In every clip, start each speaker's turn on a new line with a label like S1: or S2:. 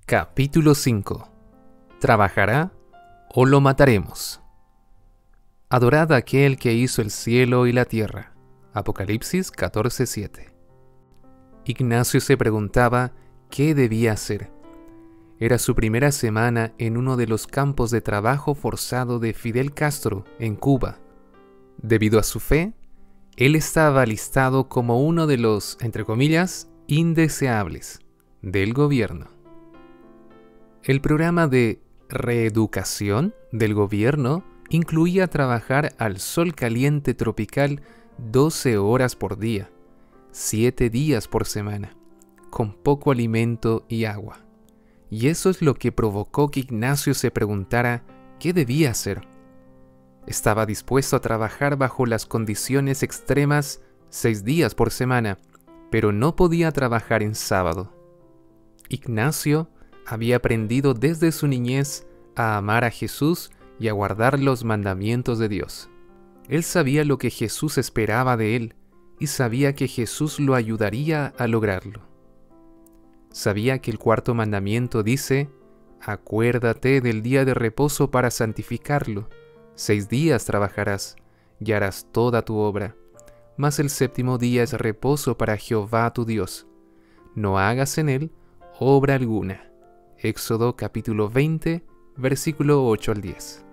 S1: Capítulo 5. ¿Trabajará o lo mataremos? Adorad a aquel que hizo el cielo y la tierra. Apocalipsis 14:7. Ignacio se preguntaba qué debía hacer. Era su primera semana en uno de los campos de trabajo forzado de Fidel Castro en Cuba. Debido a su fe, él estaba listado como uno de los, entre comillas, indeseables del gobierno. El programa de reeducación del gobierno incluía trabajar al sol caliente tropical 12 horas por día, 7 días por semana, con poco alimento y agua. Y eso es lo que provocó que Ignacio se preguntara qué debía hacer. Estaba dispuesto a trabajar bajo las condiciones extremas 6 días por semana, pero no podía trabajar en sábado. Ignacio había aprendido desde su niñez a amar a Jesús y a guardar los mandamientos de Dios. Él sabía lo que Jesús esperaba de él y sabía que Jesús lo ayudaría a lograrlo. Sabía que el cuarto mandamiento dice: acuérdate del día de reposo para santificarlo. 6 días trabajarás y harás toda tu obra, mas el séptimo día es reposo para Jehová tu Dios. No hagas en él obra alguna. Éxodo capítulo 20, versículo 8 al 10.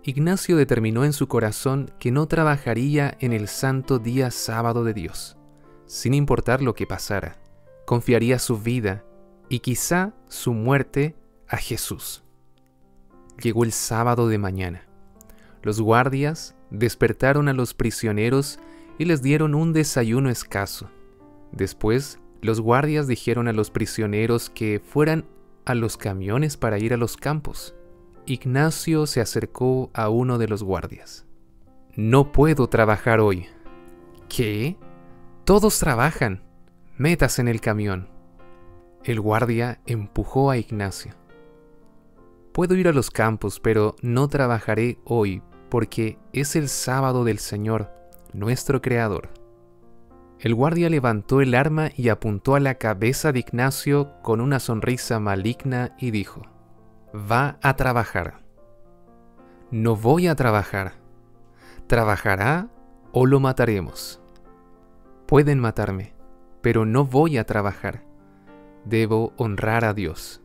S1: Ignacio determinó en su corazón que no trabajaría en el santo día sábado de Dios, sin importar lo que pasara. Confiaría su vida y quizá su muerte a Jesús. Llegó el sábado de mañana. Los guardias despertaron a los prisioneros y les dieron un desayuno escaso. Después, los guardias dijeron a los prisioneros que fueran a los camiones para ir a los campos. Ignacio se acercó a uno de los guardias. No puedo trabajar hoy. ¿Qué? Todos trabajan. Métase en el camión. El guardia empujó a Ignacio. Puedo ir a los campos, pero no trabajaré hoy porque es el sábado del Señor, nuestro Creador. El guardia levantó el arma y apuntó a la cabeza de Ignacio con una sonrisa maligna y dijo: va a trabajar. No voy a trabajar. ¿Trabajará o lo mataremos? Pueden matarme, pero no voy a trabajar. Debo honrar a Dios.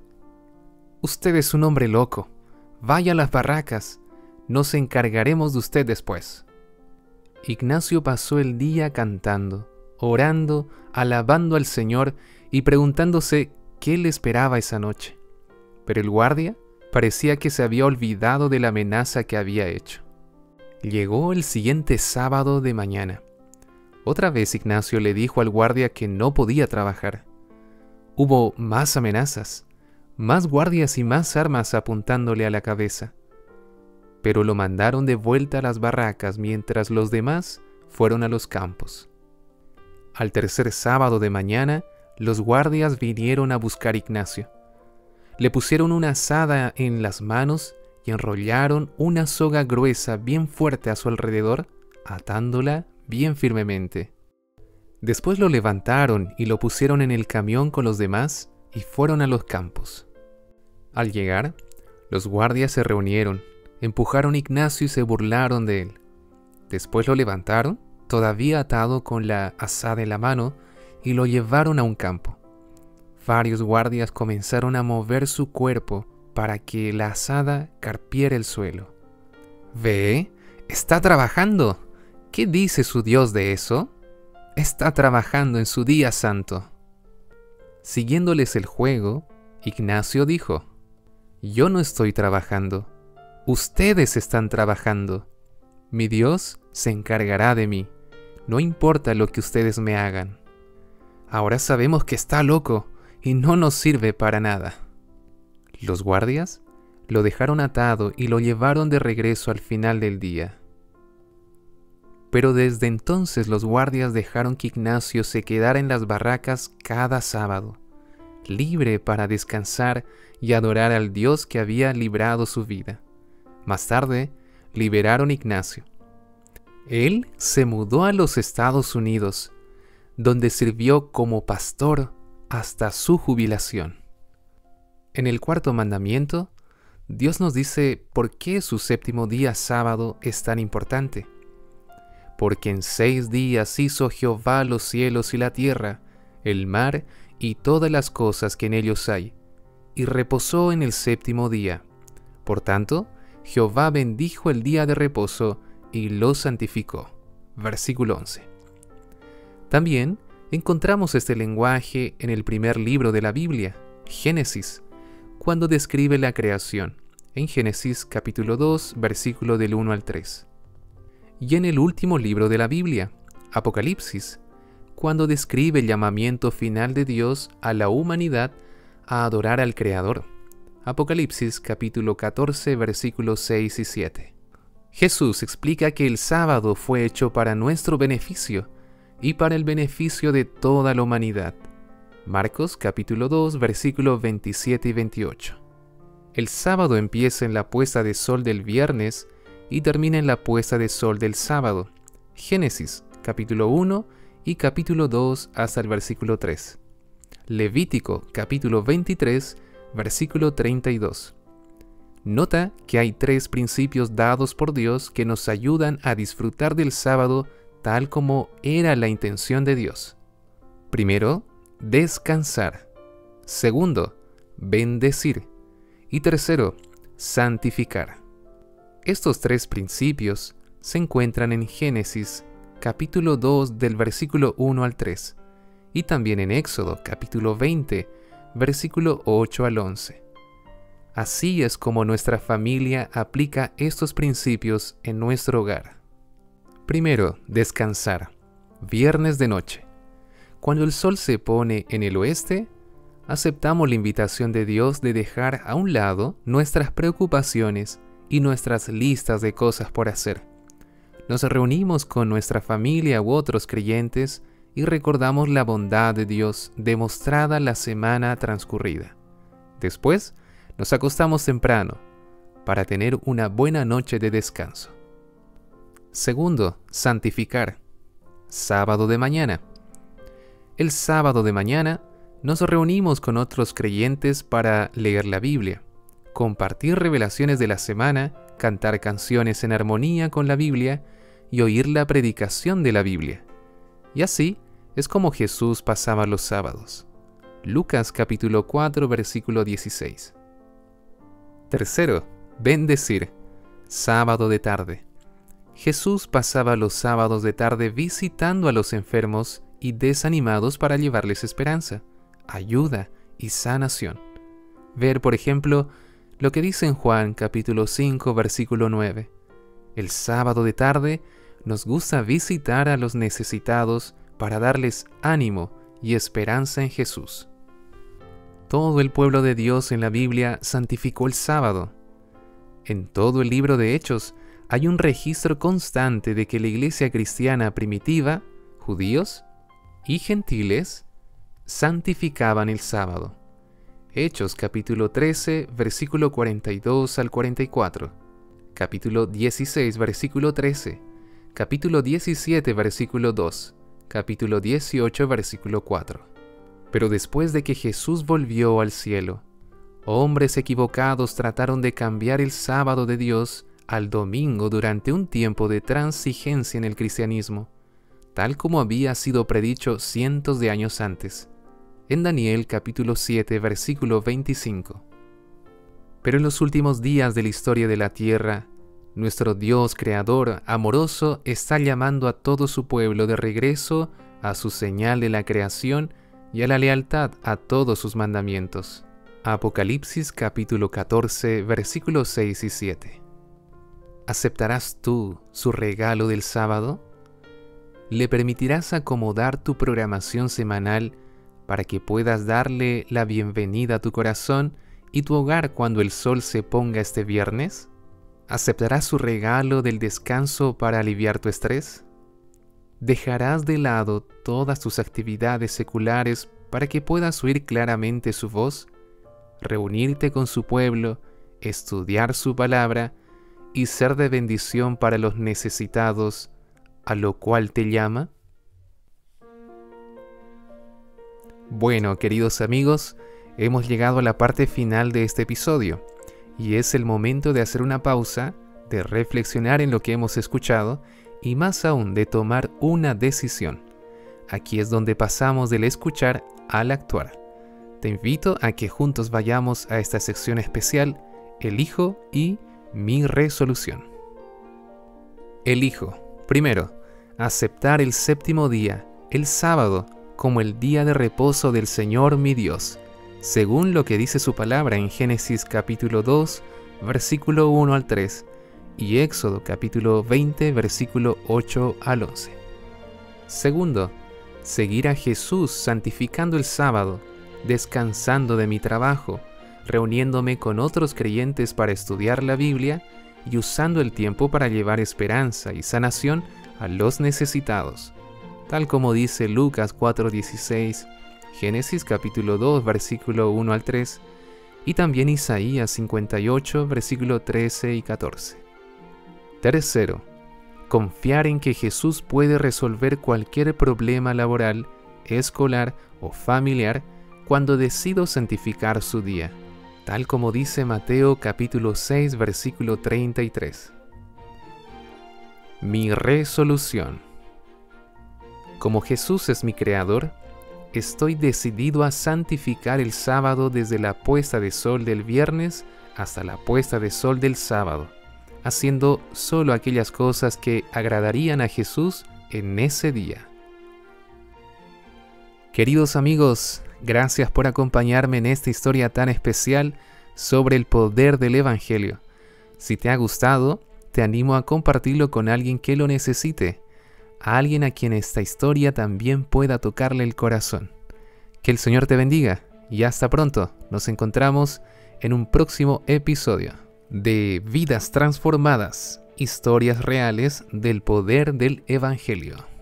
S1: Usted es un hombre loco. Vaya a las barracas. Nos encargaremos de usted después. Ignacio pasó el día cantando, orando, alabando al Señor y preguntándose qué le esperaba esa noche. Pero el guardia parecía que se había olvidado de la amenaza que había hecho. Llegó el siguiente sábado de mañana. Otra vez Ignacio le dijo al guardia que no podía trabajar. Hubo más amenazas, más guardias y más armas apuntándole a la cabeza. Pero lo mandaron de vuelta a las barracas mientras los demás fueron a los campos. Al tercer sábado de mañana, los guardias vinieron a buscar a Ignacio. Le pusieron una azada en las manos y enrollaron una soga gruesa bien fuerte a su alrededor, atándola bien firmemente. Después lo levantaron y lo pusieron en el camión con los demás y fueron a los campos. Al llegar, los guardias se reunieron, empujaron a Ignacio y se burlaron de él. Después lo levantaron, todavía atado con la azada en la mano, y lo llevaron a un campo. Varios guardias comenzaron a mover su cuerpo para que la azada carpiera el suelo. ¿Ve? ¡Está trabajando! ¿Qué dice su Dios de eso? Está trabajando en su día santo. Siguiéndoles el juego, Ignacio dijo: yo no estoy trabajando. Ustedes están trabajando. Mi Dios se encargará de mí. No importa lo que ustedes me hagan. Ahora sabemos que está loco y no nos sirve para nada. Los guardias lo dejaron atado y lo llevaron de regreso al final del día. Pero desde entonces los guardias dejaron que Ignacio se quedara en las barracas cada sábado, libre para descansar y adorar al Dios que había librado su vida. Más tarde, liberaron a Ignacio. Él se mudó a los Estados Unidos, donde sirvió como pastor hasta su jubilación. En el cuarto mandamiento, Dios nos dice por qué su séptimo día sábado es tan importante. Porque en 6 días hizo Jehová los cielos y la tierra, el mar y todas las cosas que en ellos hay, y reposó en el séptimo día. Por tanto, Jehová bendijo el día de reposo y lo santificó. Versículo 11. También encontramos este lenguaje en el primer libro de la Biblia, Génesis, cuando describe la creación, en Génesis capítulo 2, versículo del 1 al 3. Y en el último libro de la Biblia, Apocalipsis, cuando describe el llamamiento final de Dios a la humanidad a adorar al Creador. Apocalipsis capítulo 14, versículos 6 y 7. Jesús explica que el sábado fue hecho para nuestro beneficio y para el beneficio de toda la humanidad. Marcos capítulo 2, versículos 27 y 28. El sábado empieza en la puesta de sol del viernes y termina en la puesta de sol del sábado. Génesis capítulo 1 y capítulo 2 hasta el versículo 3. Levítico capítulo 23, versículo 32. Nota que hay 3 principios dados por Dios que nos ayudan a disfrutar del sábado tal como era la intención de Dios. Primero, descansar. Segundo, bendecir. Y tercero, santificar. Estos 3 principios se encuentran en Génesis capítulo 2 del versículo 1 al 3 y también en Éxodo capítulo 20, versículo 8 al 11. Así es como nuestra familia aplica estos principios en nuestro hogar. Primero, descansar. Viernes de noche. Cuando el sol se pone en el oeste, aceptamos la invitación de Dios de dejar a un lado nuestras preocupaciones y nuestras listas de cosas por hacer. Nos reunimos con nuestra familia u otros creyentes y recordamos la bondad de Dios demostrada la semana transcurrida. Después, nos acostamos temprano para tener una buena noche de descanso. Segundo, santificar. Sábado de mañana. El sábado de mañana nos reunimos con otros creyentes para leer la Biblia, compartir revelaciones de la semana, cantar canciones en armonía con la Biblia y oír la predicación de la Biblia. Y así es como Jesús pasaba los sábados. Lucas capítulo 4, versículo 16. Tercero, bendecir. Sábado de tarde. Jesús pasaba los sábados de tarde visitando a los enfermos y desanimados para llevarles esperanza, ayuda y sanación. Ver, por ejemplo, lo que dice en Juan capítulo 5, versículo 9. El sábado de tarde nos gusta visitar a los necesitados para darles ánimo y esperanza en Jesús. Todo el pueblo de Dios en la Biblia santificó el sábado. En todo el libro de Hechos hay un registro constante de que la iglesia cristiana primitiva, judíos y gentiles, santificaban el sábado. Hechos capítulo 13, versículo 42 al 44, capítulo 16, versículo 13, capítulo 17, versículo 2, capítulo 18, versículo 4. Pero después de que Jesús volvió al cielo, hombres equivocados trataron de cambiar el sábado de Dios al domingo durante un tiempo de transigencia en el cristianismo, tal como había sido predicho cientos de años antes, en Daniel capítulo 7, versículo 25. Pero en los últimos días de la historia de la tierra, nuestro Dios creador amoroso está llamando a todo su pueblo de regreso a su señal de la creación y a la lealtad a todos sus mandamientos. Apocalipsis capítulo 14, versículos 6 y 7. ¿Aceptarás tú su regalo del sábado? ¿Le permitirás acomodar tu programación semanal para que puedas darle la bienvenida a tu corazón y tu hogar cuando el sol se ponga este viernes? ¿Aceptarás su regalo del descanso para aliviar tu estrés? ¿Dejarás de lado todas tus actividades seculares para que puedas oír claramente su voz, reunirte con su pueblo, estudiar su palabra y ser de bendición para los necesitados, a lo cual te llama? Bueno, queridos amigos, hemos llegado a la parte final de este episodio y es el momento de hacer una pausa, de reflexionar en lo que hemos escuchado y más aún de tomar una decisión. Aquí es donde pasamos del escuchar al actuar. Te invito a que juntos vayamos a esta sección especial, Elijo y mi resolución. Elijo, primero, aceptar el séptimo día, el sábado, como el día de reposo del Señor mi Dios, según lo que dice su palabra en Génesis capítulo 2, versículo 1 al 3, y Éxodo capítulo 20, versículo 8 al 11. Segundo, seguir a Jesús santificando el sábado, descansando de mi trabajo, reuniéndome con otros creyentes para estudiar la Biblia y usando el tiempo para llevar esperanza y sanación a los necesitados, tal como dice Lucas 4:16, Génesis capítulo 2, versículo 1 al 3, y también Isaías 58, versículo 13 y 14. Tercero, confiar en que Jesús puede resolver cualquier problema laboral, escolar o familiar cuando decido santificar su día, tal como dice Mateo capítulo 6, versículo 33. Mi resolución. Como Jesús es mi creador, estoy decidido a santificar el sábado desde la puesta de sol del viernes hasta la puesta de sol del sábado, haciendo solo aquellas cosas que agradarían a Jesús en ese día. Queridos amigos, gracias por acompañarme en esta historia tan especial sobre el poder del Evangelio. Si te ha gustado, te animo a compartirlo con alguien que lo necesite, a alguien a quien esta historia también pueda tocarle el corazón. Que el Señor te bendiga y hasta pronto. Nos encontramos en un próximo episodio de Vidas Transformadas, historias reales del poder del Evangelio.